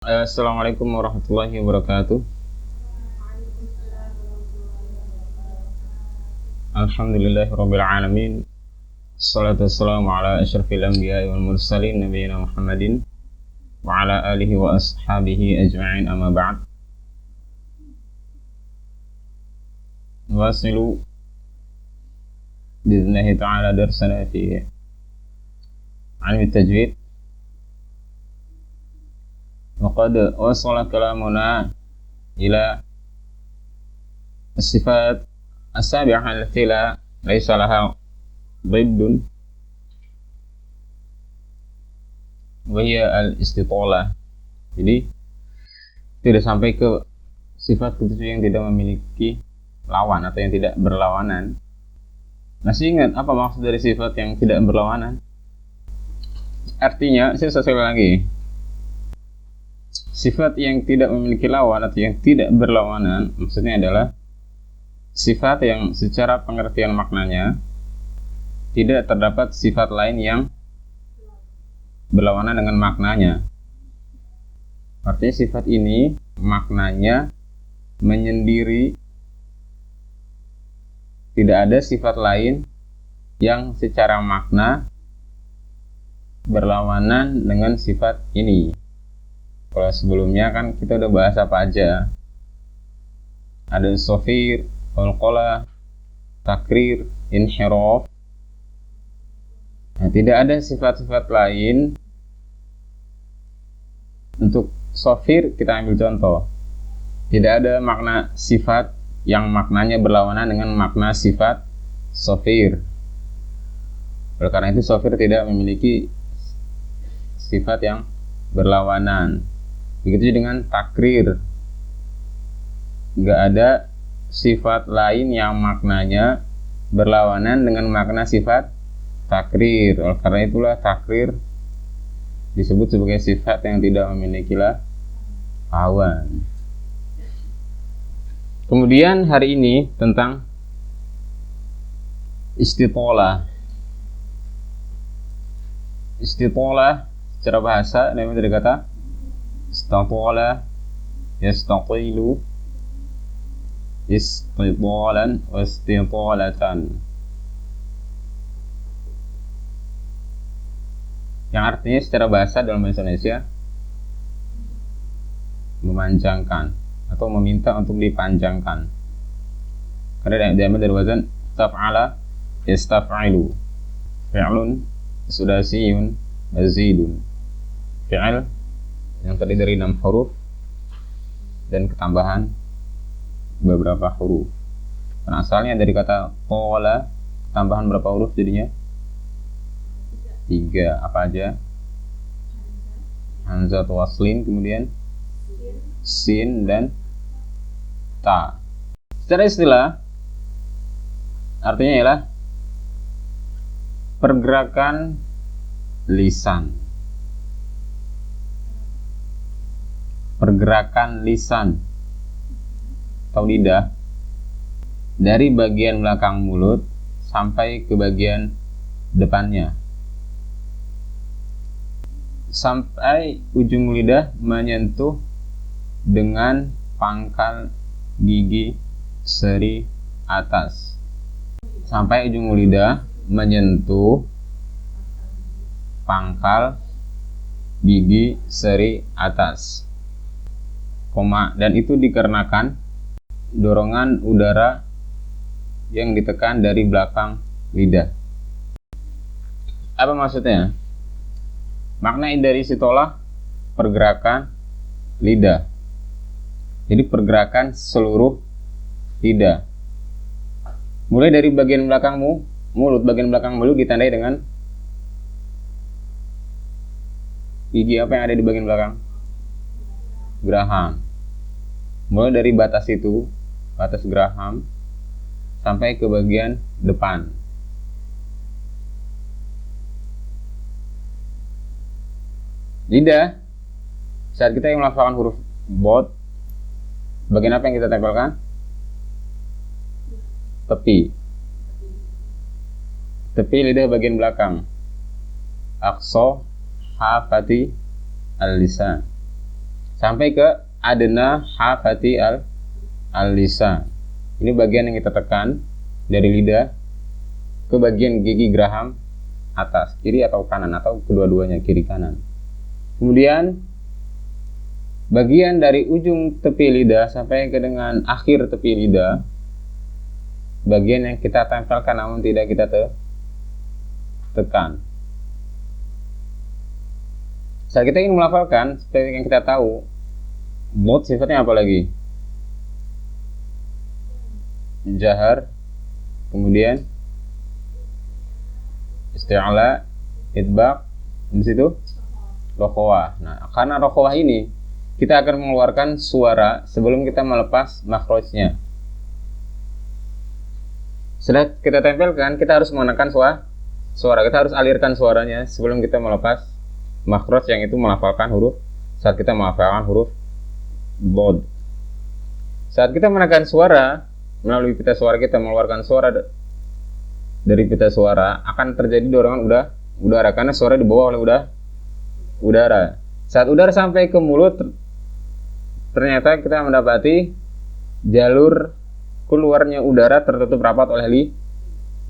Assalamualaikum warahmatullahi wabarakatuh. Alhamdulillahirabbil alamin. Assalatu wassalamu ala asyrafil anbiya'i wal mursalin nabiyina Muhammadin wa ala alihi wa ashabihi ajma'in, amma ba'd. Nuwasilu bi'idhnillahi ta'ala darsana fi 'ilmi tajwid. Wa qad wasala kalamuna ila as-sifat as-sabi'ah allati laysa laha ضد wahia al-istitalah. Jadi tidak sampai ke sifat ketujuh yang tidak memiliki lawan atau yang tidak berlawanan. Masih ingat apa maksud dari sifat yang tidak berlawanan? Artinya, saya sekali lagi, sifat yang tidak memiliki lawan atau yang tidak berlawanan maksudnya adalah sifat yang secara pengertian maknanya tidak terdapat sifat lain yang berlawanan dengan maknanya. Artinya sifat ini maknanya menyendiri, tidak ada sifat lain yang secara makna berlawanan dengan sifat ini. Kalau sebelumnya kan kita udah bahas apa aja. Ada sofir, qalqalah, takrir, inhiraf. Nah, tidak ada sifat-sifat lain. Untuk sofir kita ambil contoh. Tidak ada makna sifat yang maknanya berlawanan dengan makna sifat sofir. Oleh karena itu sofir tidak memiliki sifat yang berlawanan. Begitu dengan takrir. Nggak ada sifat lain yang maknanya berlawanan dengan makna sifat takrir. Oleh karena itulah takrir disebut sebagai sifat yang tidak memiliki lawan. Kemudian hari ini tentang istitalah. Istitalah secara bahasa namanya dari kata istatala, yastatilu, istitalan, wastitalatan, yang artinya secara bahasa dalam bahasa Indonesia memanjangkan atau meminta untuk dipanjangkan. Karena diambil dari wazan taf'ala yastaf'ilu, fi'lun sudasiyun mazidun, fi'il yang terdiri dari 6 huruf dan ketambahan beberapa huruf. Karena asalnya dari kata qala, tambahan berapa huruf jadinya? 3. Apa aja? Hamzah waslin, kemudian sin dan ta. Secara istilah artinya ialah pergerakan lisan. Pergerakan lisan atau lidah dari bagian belakang mulut sampai ke bagian depannya, sampai ujung lidah menyentuh dengan pangkal gigi seri atas. Sampai ujung lidah menyentuh pangkal gigi seri atas, koma, dan itu dikarenakan dorongan udara yang ditekan dari belakang lidah. Apa maksudnya? Makna dari istitalah pergerakan lidah. Jadi pergerakan seluruh lidah. Mulai dari bagian belakangmu, mulut, bagian belakang mulut ditandai dengan gigi apa yang ada di bagian belakang? Geraham. Mulai dari batas itu, batas geraham, sampai ke bagian depan. Lidah, saat kita yang melakukan huruf bod, bagian apa yang kita tempelkan? Tepi. Tepi lidah bagian belakang. Aqsa hafati al-lisan. sampai ke adna hafati al-lisan. Ini bagian yang kita tekan dari lidah ke bagian gigi geraham atas, kiri atau kanan atau kedua-duanya, kiri kanan. Kemudian bagian dari ujung tepi lidah sampai ke dengan akhir tepi lidah, bagian yang kita tempelkan namun tidak kita tekan. Saat kita ingin melafalkan, seperti yang kita tahu, bod sifatnya apa lagi? Jahar, kemudian isti'la, idbaq, di situ rokhawah. Nah, karena rokhawah ini kita akan mengeluarkan suara sebelum kita melepas makhrajnya. Setelah kita tempelkan, kita harus menekan suara. Kita harus alirkan suaranya sebelum kita melepas makhraj yang itu melafalkan huruf. Saat kita melafalkan huruf bod, saat kita menekan suara melalui pita suara, kita mengeluarkan suara dari pita suara, akan terjadi dorongan udara karena suara dibawa oleh udara. Saat udara sampai ke mulut, ternyata kita mendapati jalur keluarnya udara tertutup rapat oleh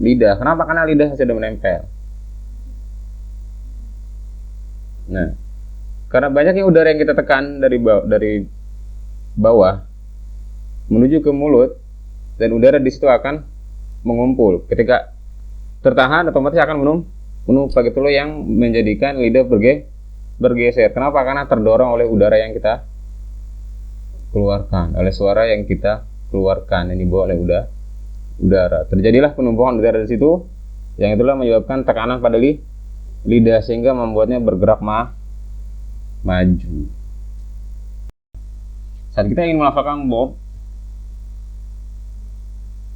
lidah. Kenapa? Karena lidah sudah menempel. Nah, karena banyaknya udara yang kita tekan dari bawah menuju ke mulut, dan udara di situ akan mengumpul. Ketika tertahan, otomatis akan menumpuk. Itulah yang menjadikan lidah bergeser. Kenapa? Karena terdorong oleh udara yang kita keluarkan, oleh suara yang kita keluarkan, yang dibawa oleh udara. Terjadilah penumpukan udara di situ, yang itulah menyebabkan tekanan pada lidah sehingga membuatnya bergerak maju. Saat kita ingin melafalkan bod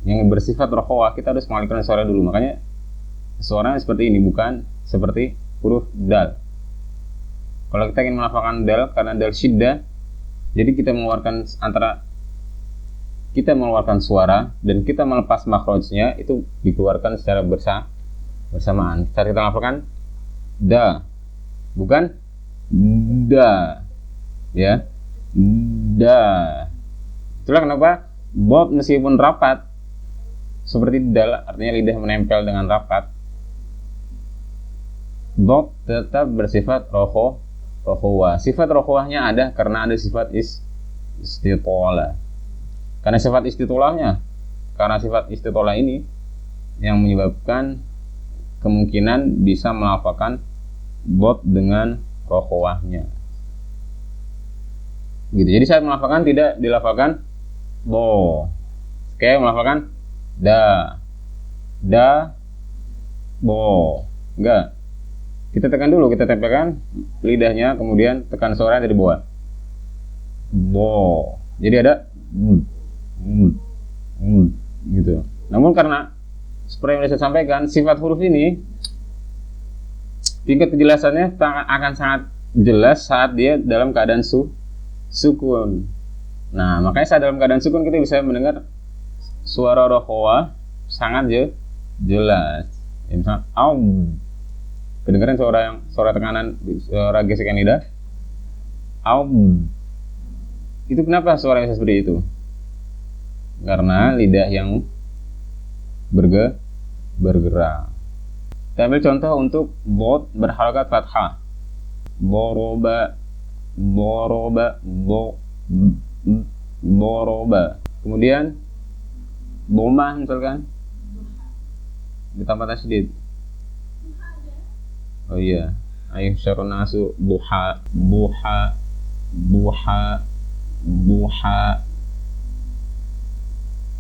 yang bersifat rokhawah, kita harus mengalihkan suara dulu. Makanya suaranya seperti ini, bukan seperti huruf dal. Kalau kita ingin melafalkan dal, karena dal syiddah, jadi kita mengeluarkan suara dan kita melepas makhrajnya, itu dikeluarkan secara bersamaan. Saat kita melafalkan da, bukan da, ya, da. Itulah kenapa bod meskipun rapat seperti dal, artinya lidah menempel dengan rapat, bod tetap bersifat rokhawah. Sifat rokhawahnya ada karena ada sifat istitolah. Karena sifat istitolah ini yang menyebabkan kemungkinan bisa melafalkan bod dengan rokhawahnya. Gitu. Jadi saat melafalkan tidak dilafalkan bo. Kayak melafalkan da, bo. Enggak. Kita tekan dulu, kita tempelkan lidahnya, kemudian tekan suara dari bawah. Bo. Jadi ada gitu. Namun karena seperti yang saya sampaikan, sifat huruf ini tingkat kejelasannya akan sangat jelas saat dia dalam keadaan sukun. Nah, makanya saat dalam keadaan sukun kita bisa mendengar suara rokhawah sangat jelas. Ya, misalnya kedengaran suara tekanan, suara gesekan lidah. Itu kenapa suaranya seperti itu? Karena lidah yang bergerak. Kita ambil contoh untuk bod berharakat fathah. Boroba, boroba. Kemudian domah misalkan ditambah tasydid. Oh iya, ayuh syarnasu buha.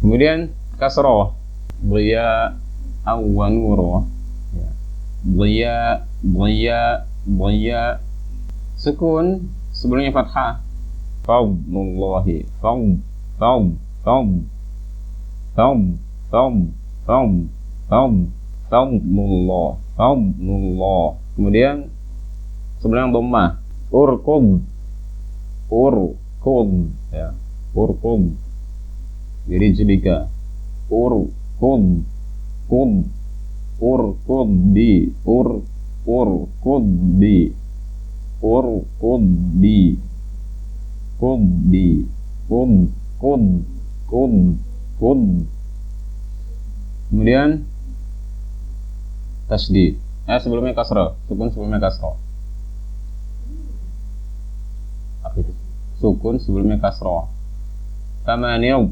Kemudian kasroh, dhiya wa nuro. Dhiya. Sukun sebelumnya fathah. Fadlullahi. Fadlullah. Kemudian sebelum dhammah, urqub. Ya. Urqub. Jadi judika urqub Khuddi. Khud. Kemudian tasydid. Sebelumnya kasrah, sukun sebelumnya kasrah. Apa itu? Sukun sebelumnya kasrah. Famaniyub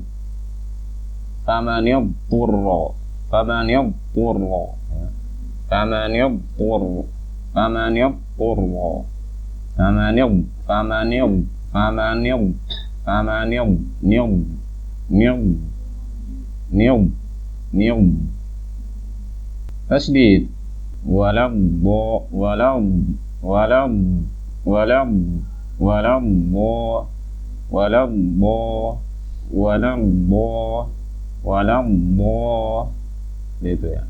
turro. Famaniyub turro. Tasydid. Walam itu ya.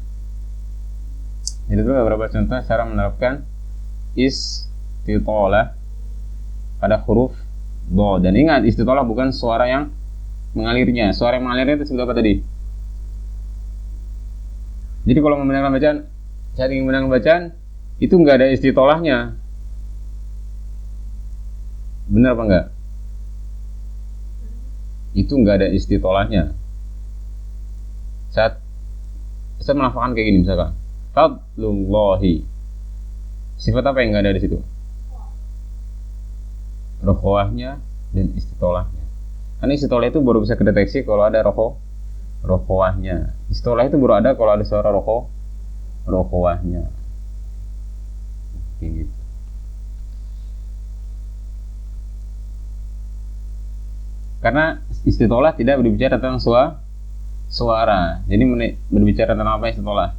Jadi itu beberapa contoh cara menerapkan istitolah pada huruf do. Dan ingat, istitolah bukan suara yang mengalirnya. Suara yang mengalirnya itu seperti apa tadi? Jadi kalau membenarkan bacaan, saat ingin membenarkan bacaan, itu nggak ada istitolahnya. Benar apa enggak? Itu nggak ada istitolahnya. Saat saya melafalkan kayak gini misalkan, fadlullahi. Sifat apa yang nggak ada di situ? Rokhawahnya dan istitolahnya. Karena istitolah itu baru bisa kedeteksi kalau ada rokhawahnya. Istitolah itu baru ada kalau ada suara rokhawahnya. Kayak gitu. Karena istitolah tidak berbicara tentang suara. Jadi berbicara tentang apa istitolah?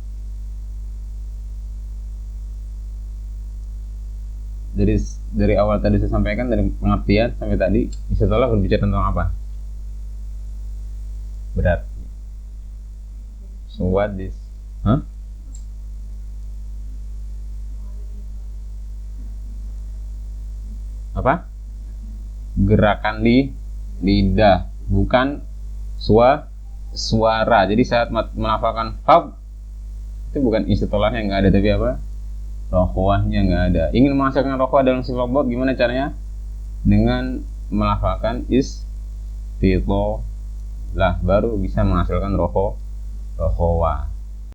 Dari awal tadi saya sampaikan, dari pengertian sampai tadi, istitolah berbicara tentang apa? Berarti. So what is? Apa? Gerakan lidah, bukan suara. Jadi saat melafalkan fab, itu bukan istitolahnya nggak ada, tapi apa? Rokhawahnya nggak ada. Ingin menghasilkan rokhawah dalam sifat bot, gimana caranya? Dengan melafalkan istitolah, baru bisa menghasilkan rokhawah.